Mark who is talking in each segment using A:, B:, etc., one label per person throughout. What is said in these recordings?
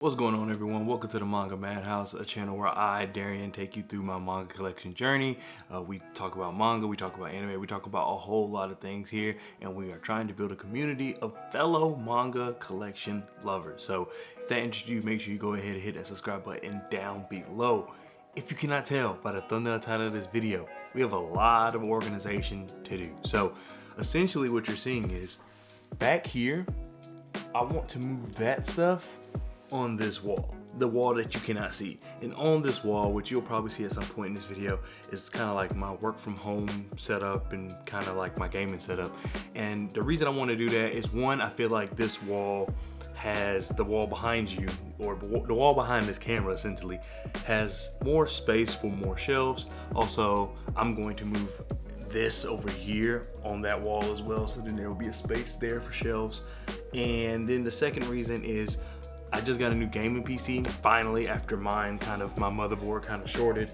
A: What's going on, everyone? Welcome to the Manga Madhouse, a channel where I, Darian, take you through my manga collection journey. We talk about manga, we talk about anime, we talk about a whole lot of things here, and we are trying to build a community of fellow manga collection lovers. So if that interests you, make sure you go ahead and hit that subscribe button down below. If you cannot tell by the thumbnail title of this video, we have a lot of organization to do. So essentially what you're seeing is, back here, I want to move that stuff on this wall, the wall that you cannot see. And on this wall, which you'll probably see at some point in this video, is kind of like my work from home setup and kind of like my gaming setup. And the reason I want to do that is, one, I feel like this wall has, the wall behind you, or the wall behind this camera essentially, has more space for more shelves. Also, I'm going to move this over here on that wall as well, so then there will be a space there for shelves. And then the second reason is, I just got a new gaming PC finally, after mine my motherboard kind of shorted,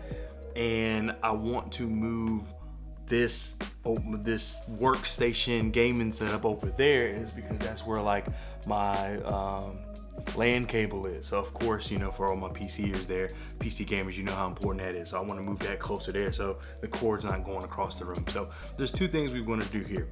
A: and I want to move this workstation gaming setup over there, is because that's where like my LAN cable is. So of course, you know, for all my PCers there, PC gamers, you know how important that is. So I want to move that closer there so the cord's not going across the room. So there's two things we want to do here.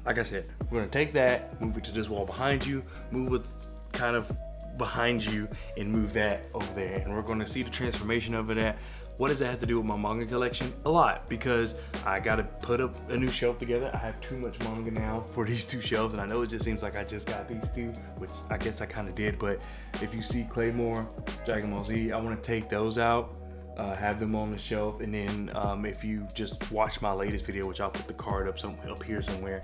A: Like I said, we're going to take that, move it to this wall behind you, move it kind of behind you, and move that over there, and we're going to see the transformation of it. What does that have to do with my manga collection? A lot, because I got to put up a new shelf together. I have too much manga now for these two shelves, and I know it just seems like I just got these two, which I guess I kind of did, but if you see Claymore, Dragon Ball Z, I want to take those out, have them on the shelf, and then if you just watch my latest video, which I'll put the card up here somewhere,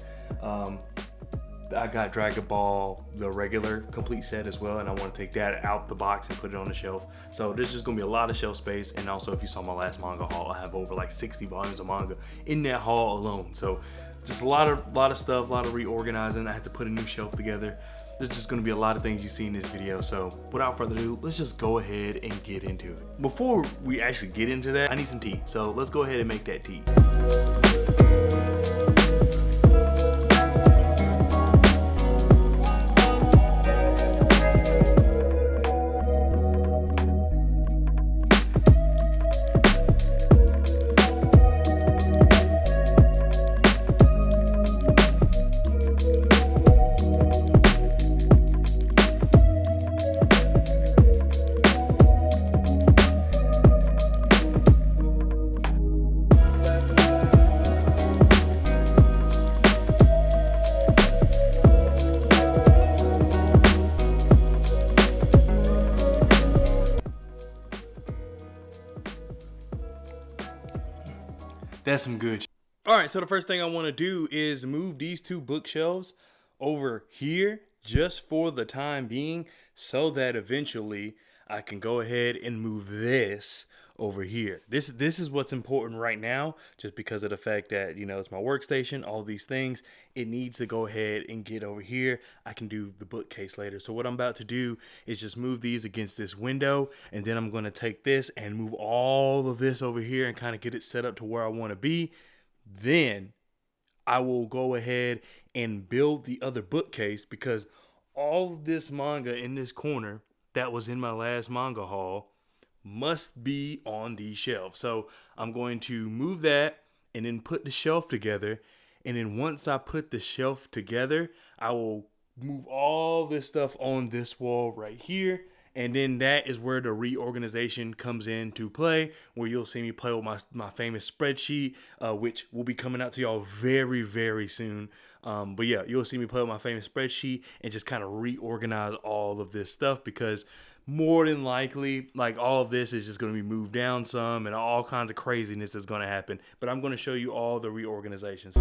A: I got Dragon Ball, the regular complete set as well, and I want to take that out the box and put it on the shelf. So there's just going to be a lot of shelf space. And also, if you saw my last manga haul, I have over like 60 volumes of manga in that haul alone. So just a lot of stuff, a lot of reorganizing. I had to put a new shelf together. There's just going to be a lot of things you see in this video. So without further ado, let's just go ahead and get into it. Before we actually get into that, I need some tea. So let's go ahead and make that tea. That's some good shit. All right, so the first thing I want to do is move these two bookshelves over here just for the time being, so that eventually I can go ahead and move this over here. This is what's important right now, just because of the fact that, you know, it's my workstation, all these things. It needs to go ahead and get over here. I can do the bookcase later. So what I'm about to do is just move these against this window, and then I'm going to take this and move all of this over here and kind of get it set up to where I want to be. Then I will go ahead and build the other bookcase, because all of this manga in this corner that was in my last manga haul must be on these shelves. So I'm going to move that and then put the shelf together. And then once I put the shelf together, I will move all this stuff on this wall right here. And then that is where the reorganization comes into play, where you'll see me play with my famous spreadsheet, which will be coming out to y'all very, very soon. But yeah, you'll see me play with my famous spreadsheet and just kind of reorganize all of this stuff, because more than likely, like, all of this is just going to be moved down some, and all kinds of craziness is going to happen. But I'm going to show you all the reorganizations.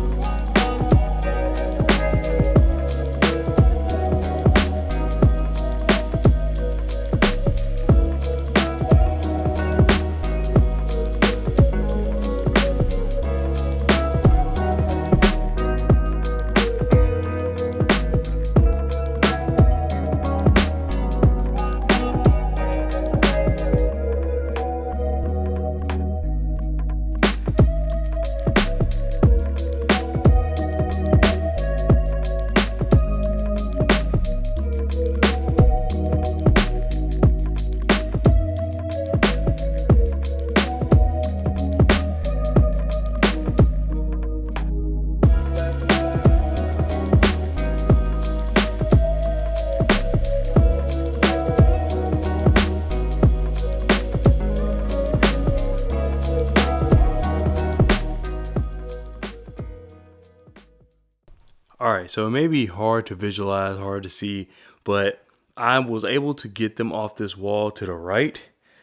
A: so it may be hard to visualize, hard to see, but I was able to get them off this wall to the right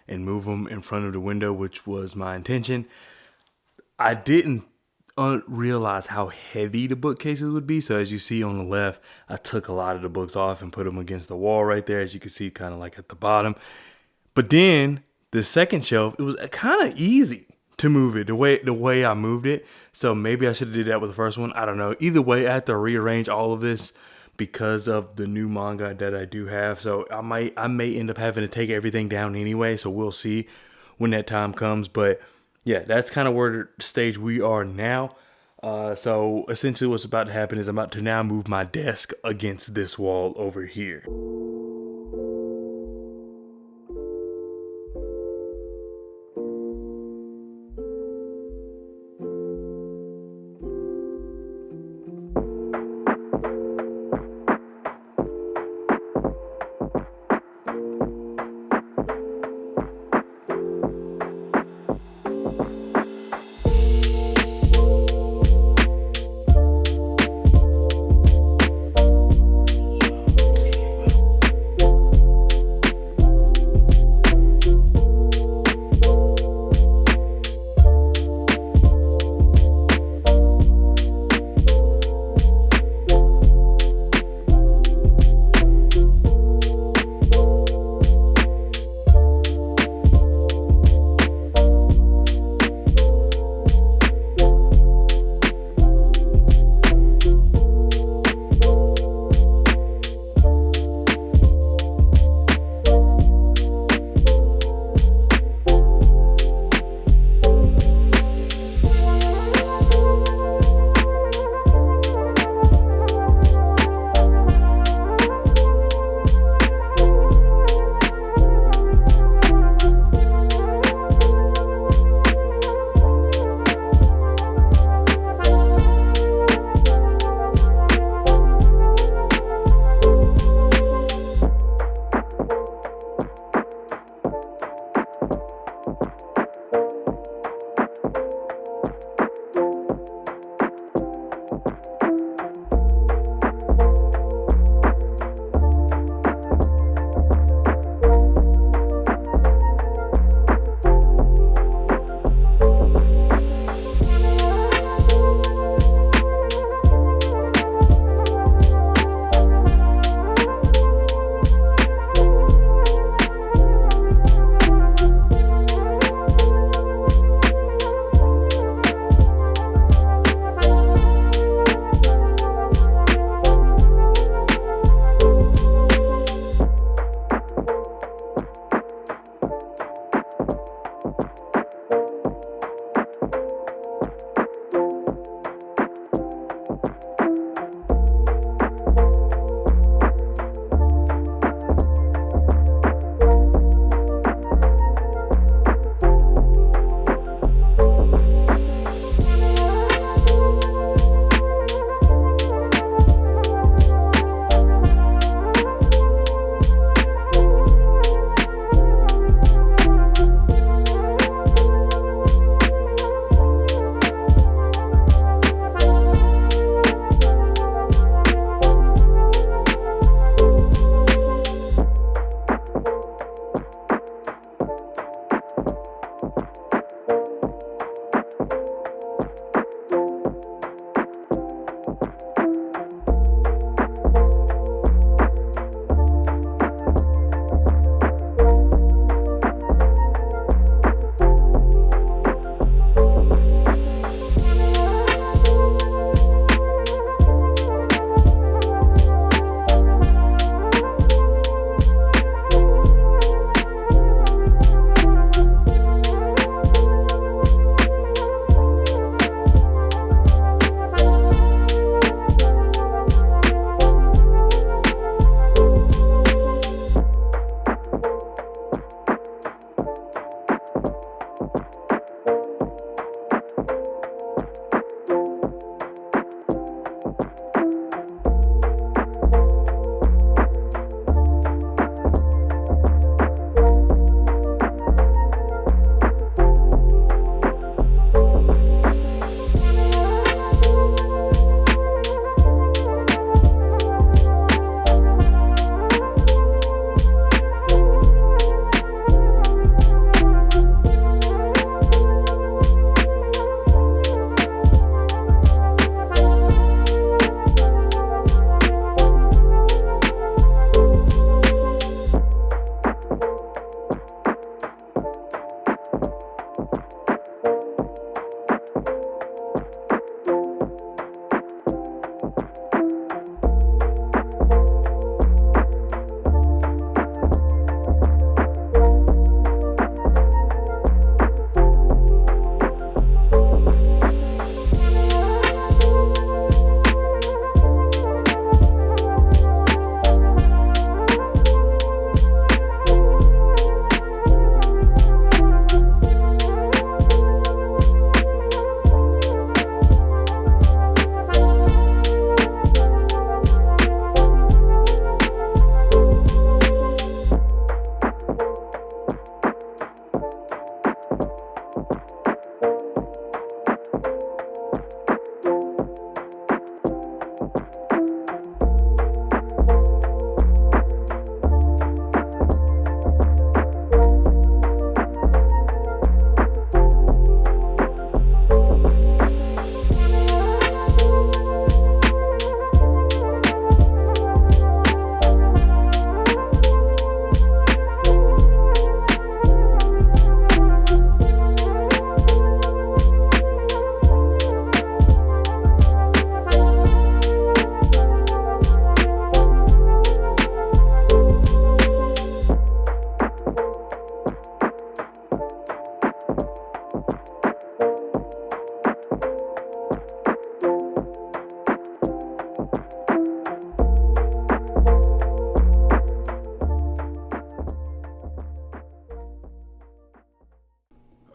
A: and move them in front of the window, which was my intention. I didn't realize how heavy the bookcases would be. So as you see on the left, I took a lot of the books off and put them against the wall right there, as you can see, kind of like at the bottom. But then the second shelf, it was kind of easy to move it the way I moved it. So maybe I should have did that with the first one. I don't know. Either way, I have to rearrange all of this because of the new manga that I do have. So I may end up having to take everything down anyway. So we'll see when that time comes. But yeah, that's kind of where the stage we are now. So essentially what's about to happen is I'm about to now move my desk against this wall over here.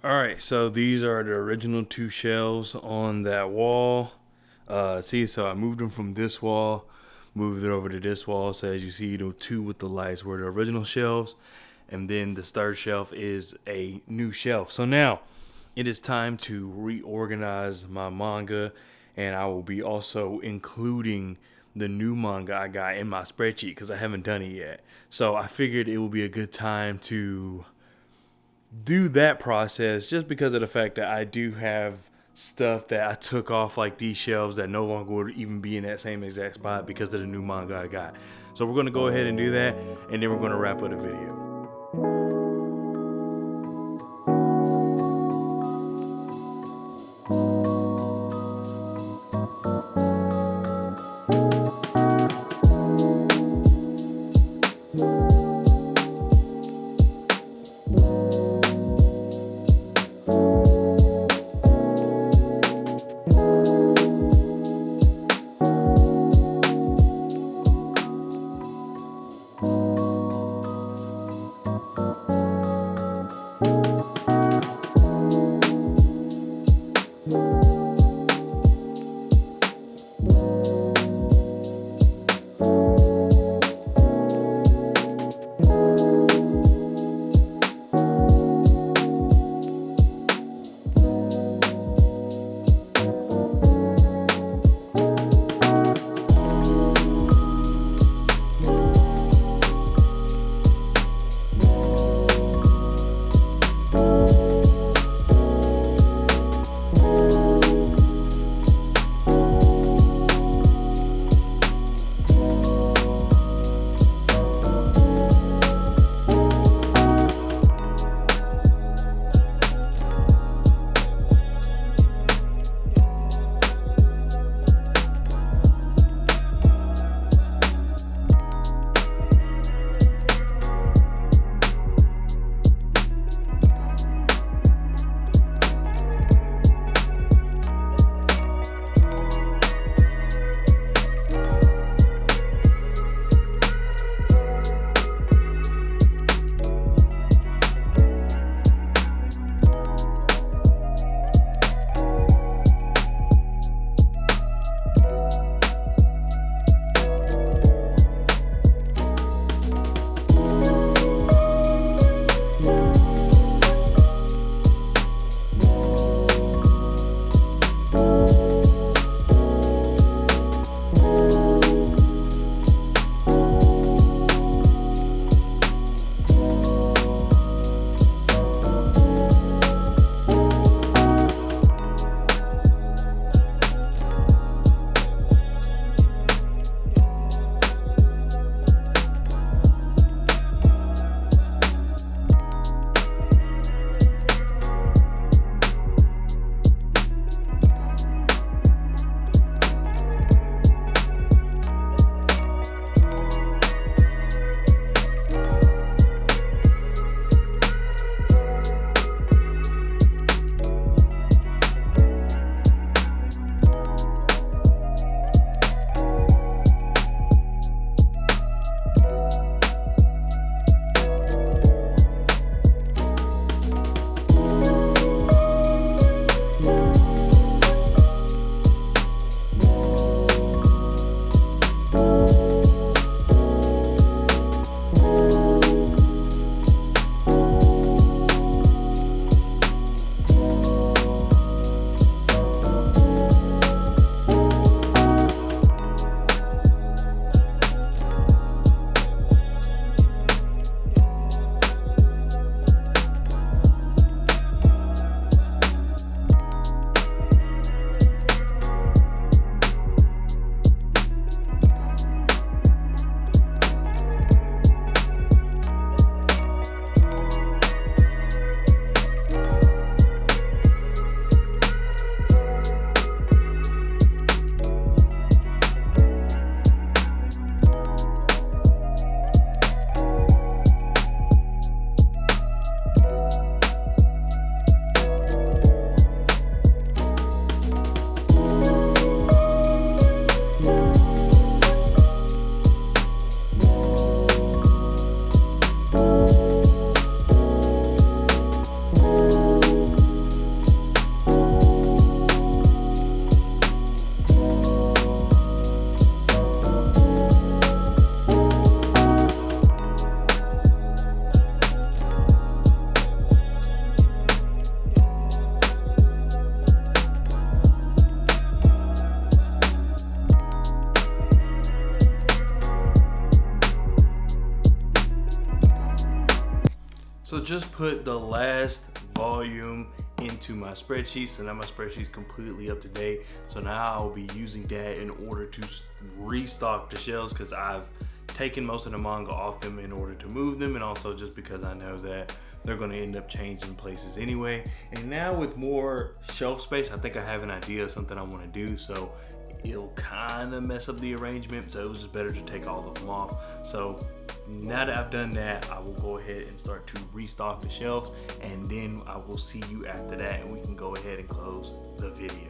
A: All right, so these are the original two shelves on that wall. See, so I moved them from this wall, moved it over to this wall. So as you see, the two with the lights were the original shelves, and then this third shelf is a new shelf. So now it is time to reorganize my manga, and I will be also including the new manga I got in my spreadsheet because I haven't done it yet. So I figured it would be a good time to do that process just because of the fact that I do have stuff that I took off like these shelves that no longer would even be in that same exact spot because of the new manga I got. So we're going to go ahead and do that, and then we're going to wrap up the video. So just put the last volume into my spreadsheet. So now my spreadsheet's completely up to date. So now I'll be using that in order to restock the shelves, because I've taken most of the manga off them in order to move them, and also just because I know that they're going to end up changing places anyway. And now with more shelf space, I think I have an idea of something I want to do. So it'll kind of mess up the arrangement, so it was just better to take all of them off. So now that I've done that, I will go ahead and start to restock the shelves, and then I will see you after that, and we can go ahead and close the video.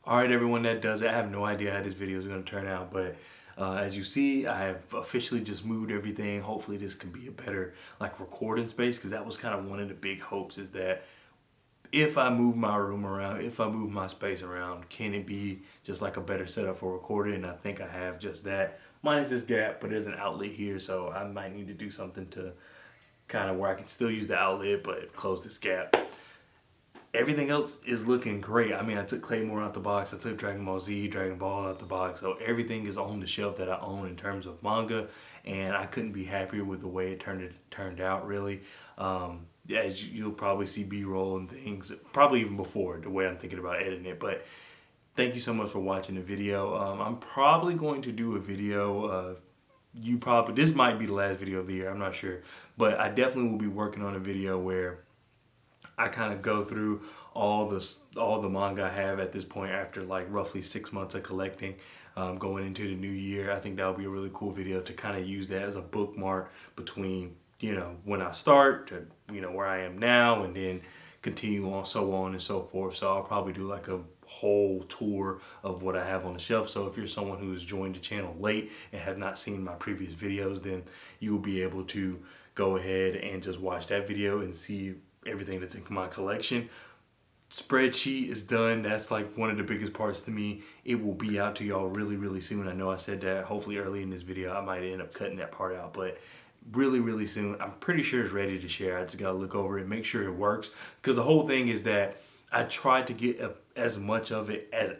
A: Alright everyone, that does it. I have no idea how this video is going to turn out, but as you see, I have officially just moved everything. Hopefully this can be a better recording space, because that was kind of one of the big hopes, is that if I move my room around, if I move my space around, can it be just like a better setup for recording? And I think I have just that, minus this gap, but there's an outlet here, so I might need to do something to kind of where I can still use the outlet but close this gap. Everything else is looking great. I mean, I took Claymore out the box, I took Dragon Ball Z, Dragon Ball out the box, so everything is on the shelf that I own in terms of manga, and I couldn't be happier with the way it turned out, really. As you'll probably see B-roll and things, probably even before, the way I'm thinking about editing it, but thank you so much for watching the video. I'm probably going to do a video. This might be the last video of the year. I'm not sure, but I definitely will be working on a video where I kind of go through all the manga I have at this point after like roughly 6 months of collecting, going into the new year. I think that would be a really cool video to kind of use that as a bookmark between, you know, when I start to, you know, where I am now, and then continue on and so forth. So I'll probably do like a whole tour of what I have on the shelf. So if you're someone who's joined the channel late and have not seen my previous videos, then you will be able to go ahead and just watch that video and see everything that's in my collection. Spreadsheet is done. That's like one of the biggest parts to me. It will be out to y'all really soon. I know I said that hopefully early in this video. I might end up cutting that part out, but really soon. I'm pretty sure it's ready to share. I just gotta look over it and make sure it works, because the whole thing is that I tried to get as much of it as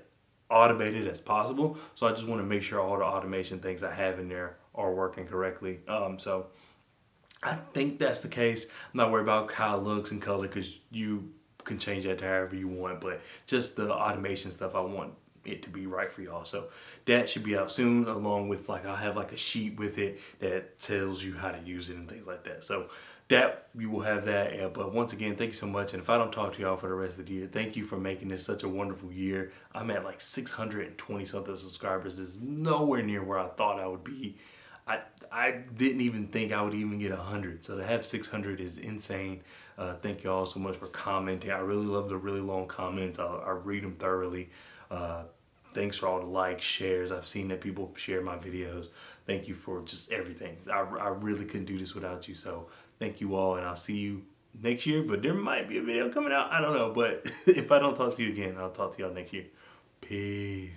A: automated as possible. So I just want to make sure all the automation things I have in there are working correctly. So I think that's the case. I'm not worried about how it looks and color, because you can change that to however you want, but just the automation stuff, I want it to be right for y'all. So that should be out soon, along with like I'll have like a sheet with it that tells you how to use it and things like that. So that you will have that. Yeah, but once again, thank you so much. And if I don't talk to y'all for the rest of the year, thank you for making this such a wonderful year. I'm at like 620 something subscribers. This is nowhere near where I thought I would be. I didn't even think I would even get 100. So to have 600 is insane. Thank you all so much for commenting. I really love the really long comments. I read them thoroughly. Thanks for all the likes, shares. I've seen that people share my videos. Thank you for just everything. I really couldn't do this without you. So thank you all, and I'll see you next year. But there might be a video coming out. I don't know. But if I don't talk to you again, I'll talk to y'all next year. Peace.